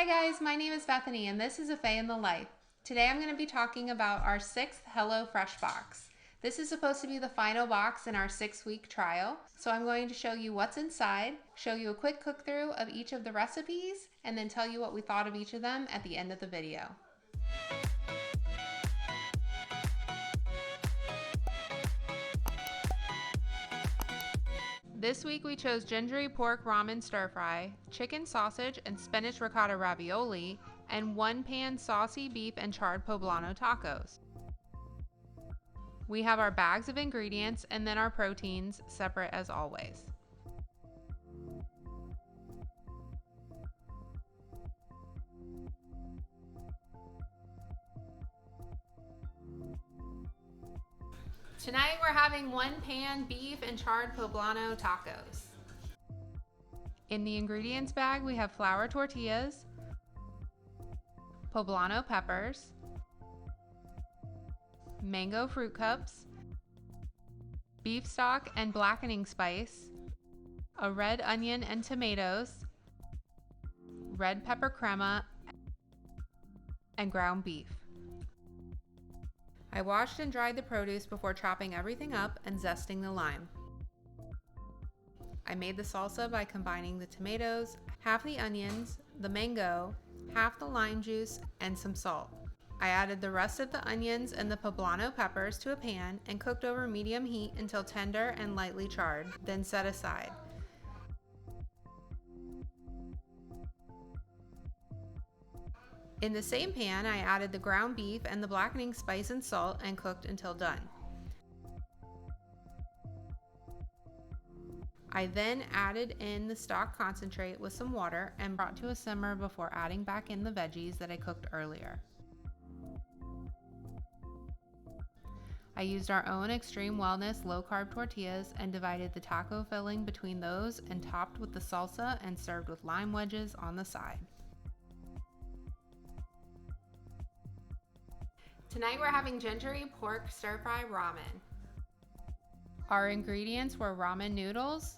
Hi guys, my name is Bethany and this is a Faye in the Life. Today I'm going to be talking about our 6th HelloFresh box. This is supposed to be the final box in our 6-week trial, so I'm going to show you what's inside, show you a quick cook through of each of the recipes, and then tell you what we thought of each of them at the end of the video. This week we chose gingery pork ramen stir fry, chicken sausage and spinach ricotta ravioli, and 1-pan saucy beef and charred poblano tacos. We have our bags of ingredients and then our proteins separate as always. Tonight we're having 1-pan beef and charred poblano tacos. In the ingredients bag we have flour tortillas, poblano peppers, mango fruit cups, beef stock and blackening spice, a red onion and tomatoes, red pepper crema, and ground beef. I washed and dried the produce before chopping everything up and zesting the lime. I made the salsa by combining the tomatoes, half the onions, the mango, half the lime juice, and some salt. I added the rest of the onions and the poblano peppers to a pan and cooked over medium heat until tender and lightly charred, then set aside. In the same pan, I added the ground beef and the blackening spice and salt and cooked until done. I then added in the stock concentrate with some water and brought to a simmer before adding back in the veggies that I cooked earlier. I used our own Extreme Wellness low-carb tortillas and divided the taco filling between those and topped with the salsa and served with lime wedges on the side. Tonight we're having gingery pork stir-fry ramen. Our ingredients were ramen noodles,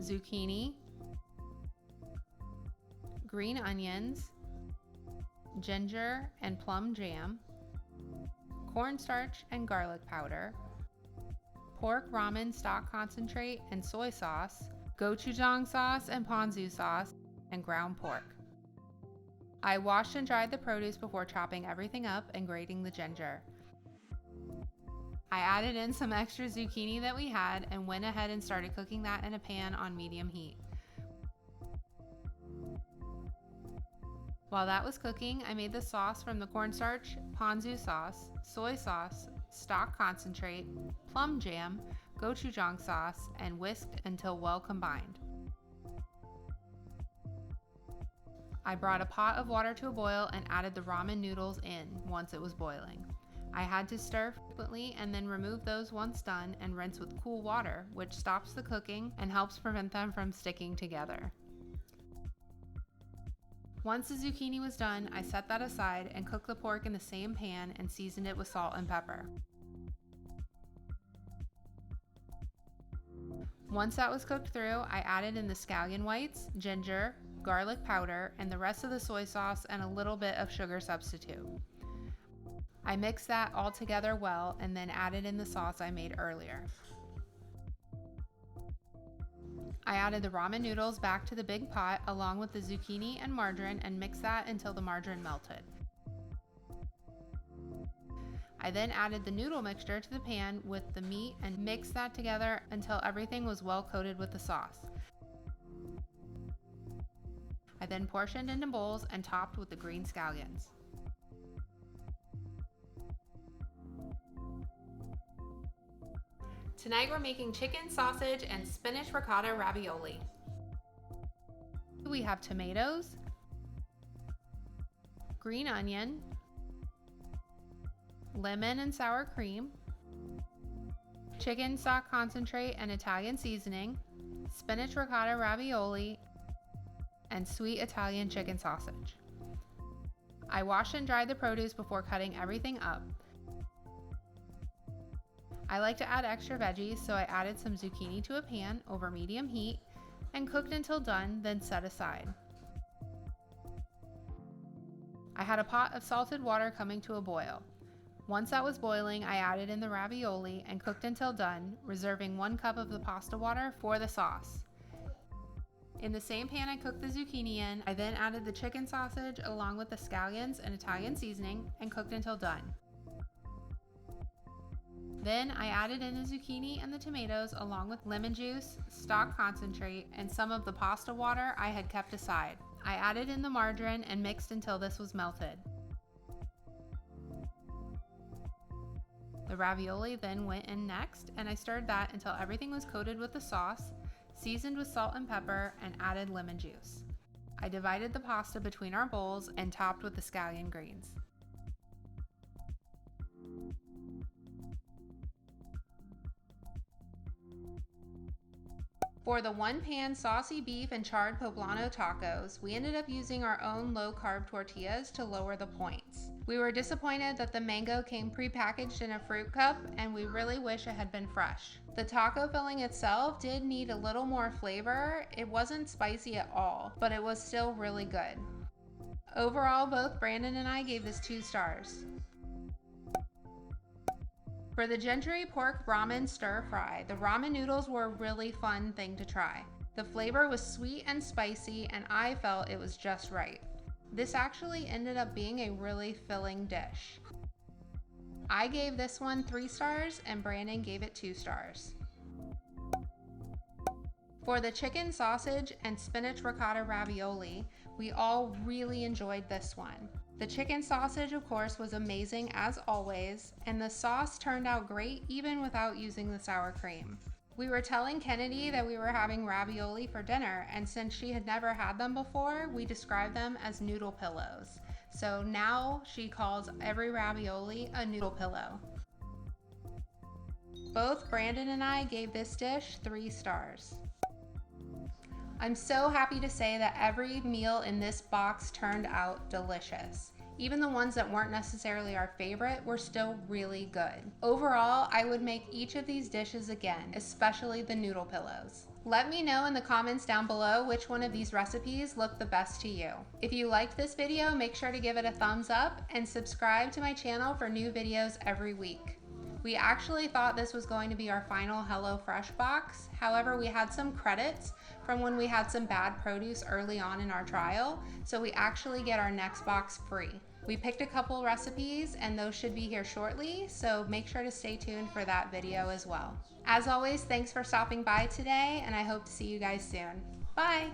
zucchini, green onions, ginger and plum jam, cornstarch and garlic powder, pork ramen stock concentrate and soy sauce, gochujang sauce and ponzu sauce, and ground pork. I washed and dried the produce before chopping everything up and grating the ginger. I added in some extra zucchini that we had and went ahead and started cooking that in a pan on medium heat. While that was cooking, I made the sauce from the cornstarch, ponzu sauce, soy sauce, stock concentrate, plum jam, gochujang sauce, and whisked until well combined. I brought a pot of water to a boil and added the ramen noodles in once it was boiling. I had to stir frequently and then remove those once done and rinse with cool water, which stops the cooking and helps prevent them from sticking together. Once the zucchini was done, I set that aside and cooked the pork in the same pan and seasoned it with salt and pepper. Once that was cooked through, I added in the scallion whites, ginger, garlic powder, and the rest of the soy sauce and a little bit of sugar substitute. I mixed that all together well and then added in the sauce I made earlier. I added the ramen noodles back to the big pot along with the zucchini and margarine and mixed that until the margarine melted. I then added the noodle mixture to the pan with the meat and mixed that together until everything was well coated with the sauce. I then portioned into bowls and topped with the green scallions. Tonight we're making chicken sausage and spinach ricotta ravioli. We have tomatoes, green onion, lemon and sour cream, chicken stock concentrate and Italian seasoning, spinach ricotta ravioli, and sweet Italian chicken sausage. I washed and dried the produce before cutting everything up. I like to add extra veggies, so I added some zucchini to a pan over medium heat and cooked until done, then set aside. I had a pot of salted water coming to a boil. Once that was boiling, I added in the ravioli and cooked until done, reserving 1 cup of the pasta water for the sauce. In the same pan I cooked the zucchini in, I then added the chicken sausage along with the scallions and Italian seasoning and cooked until done. Then I added in the zucchini and the tomatoes along with lemon juice, stock concentrate, and some of the pasta water I had kept aside. I added in the margarine and mixed until this was melted. The ravioli then went in next, and I stirred that until everything was coated with the sauce, seasoned with salt and pepper, and added lemon juice. I divided the pasta between our bowls and topped with the scallion greens. For the 1-pan saucy beef and charred poblano tacos, we ended up using our own low-carb tortillas to lower the points. We were disappointed that the mango came pre-packaged in a fruit cup, and we really wish it had been fresh. The taco filling itself did need a little more flavor. It wasn't spicy at all, but it was still really good. Overall, both Brandon and I gave this 2 stars. For the Gingery pork ramen stir fry, the ramen noodles were a really fun thing to try. The flavor was sweet and spicy, and I felt it was just right. This actually ended up being a really filling dish. I gave this one 3 stars and Brandon gave it 2 stars. For the chicken sausage and spinach-ricotta ravioli, we all really enjoyed this one. The chicken sausage, of course, was amazing as always, and the sauce turned out great even without using the sour cream. We were telling Kennedy that we were having ravioli for dinner, and since she had never had them before, we described them as noodle pillows. So now she calls every ravioli a noodle pillow. Both Brandon and I gave this dish 3 stars. I'm so happy to say that every meal in this box turned out delicious. Even the ones that weren't necessarily our favorite were still really good. Overall, I would make each of these dishes again, especially the noodle pillows. Let me know in the comments down below which one of these recipes looked the best to you. If you liked this video, make sure to give it a thumbs up and subscribe to my channel for new videos every week. We actually thought this was going to be our final HelloFresh box. However, we had some credits from when we had some bad produce early on in our trial, so we actually get our next box free. We picked a couple recipes and those should be here shortly, so make sure to stay tuned for that video as well. As always, thanks for stopping by today, and I hope to see you guys soon. Bye!